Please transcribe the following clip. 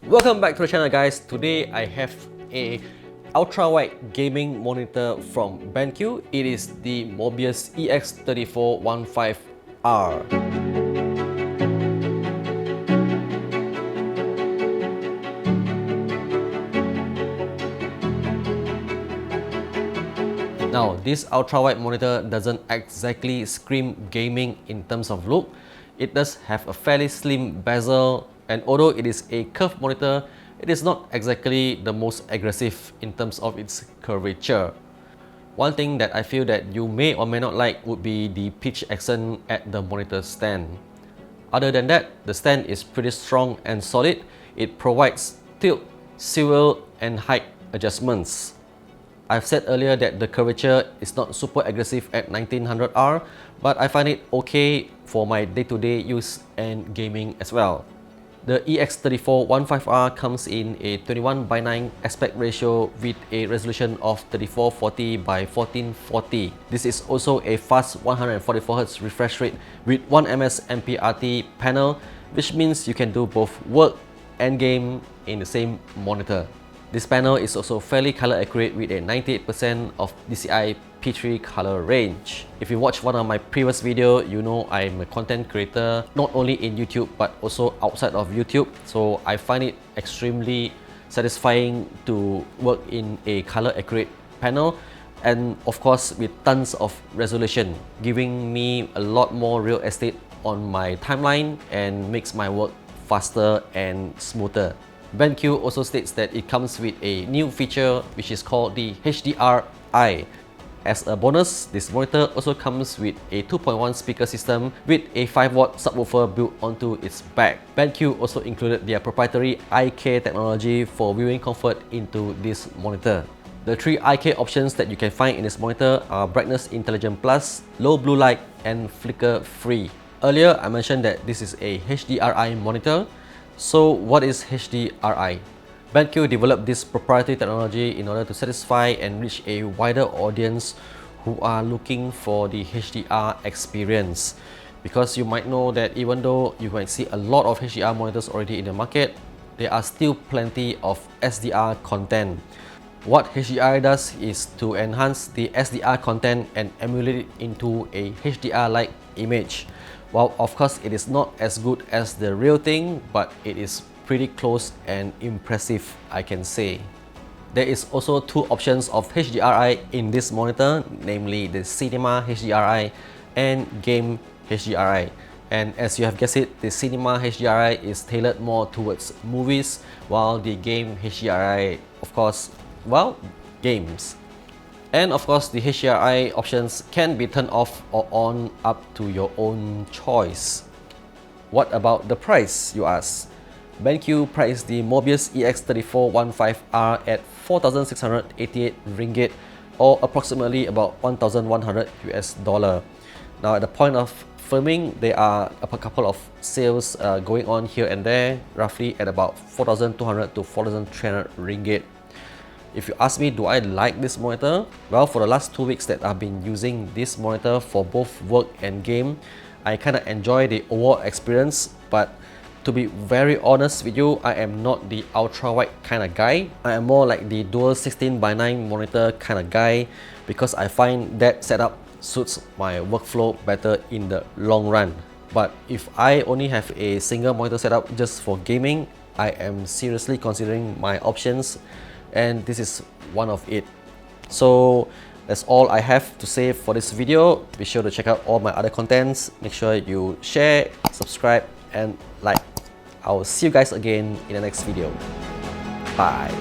Welcome back to the channel, guys. Today I have a ultra-wide gaming monitor from BenQ. It is the MOBIUZ EX3415R. Now, this ultra-wide monitor doesn't exactly scream gaming in terms of look. It does have a fairly slim bezel, and although it is a curved monitor, it is not exactly the most aggressive in terms of its curvature. One thing that I feel that you may or may not like would be the pitch accent at the monitor stand. Other than that, the stand is pretty strong and solid. It provides tilt, swivel, and height adjustments. I've said earlier that the curvature is not super aggressive at 1900R, but I find it okay for my day-to-day use and gaming as well. The EX3415R comes in a 21:9 aspect ratio with a resolution of 3440 by 1440. This is also a fast 144Hz refresh rate with 1ms MPRT panel, which means you can do both work and game in the same monitor. This panel is also fairly color accurate with a 98% of DCI P3 color range. If you watch one of my previous video, you know I'm a content creator not only in YouTube but also outside of YouTube. So I find it extremely satisfying to work in a color accurate panel, and of course with tons of resolution, giving me a lot more real estate on my timeline and makes my work faster and smoother. BenQ also states that it comes with a new feature which is called the HDRI. As a bonus, this monitor also comes with a 2.1 speaker system with a 5-watt subwoofer built onto its back. BenQ also included their proprietary IK technology for viewing comfort into this monitor. The 3 IK options that you can find in this monitor are Brightness Intelligent Plus, Low Blue Light, and Flicker Free. Earlier, I mentioned that this is a HDRI monitor. So what is HDRI? BenQ developed this proprietary technology in order to satisfy and reach a wider audience who are looking for the HDR experience. Because you might know that even though you might see a lot of HDR monitors already in the market, there are still plenty of SDR content. What HDR does is to enhance the SDR content and emulate it into a HDR-like image. Well, of course, it is not as good as the real thing, but it is pretty close and impressive, I can say. There is also 2 options of HDRI in this monitor, namely the Cinema HDRI and Game HDRI. And as you have guessed it, the Cinema HDRI is tailored more towards movies, while the Game HDRI, of course, well, games. And of course, the HDRI options can be turned off or on up to your own choice. What about the price, you ask? BenQ priced the MOBIUZ EX3415R at 4,688 ringgit, or approximately about $1,100 US. Now, at the point of filming, there are a couple of sales going on here and there, roughly at about 4,200 to 4,300 ringgit. If you ask me, do I like this monitor? Well, for the last 2 weeks that I've been using this monitor for both work and game, I kind of enjoy the overall experience. But to be very honest with you, I am not the ultra-wide kind of guy. I am more like the dual 16:9 monitor kind of guy, because I find that setup suits my workflow better in the long run. But if I only have a single monitor setup just for gaming, I am seriously considering my options, and this is one of it. So that's all I have to say for this video. Be sure to check out all my other contents. Make sure you share, subscribe, and like. I will see you guys again in the next video. Bye.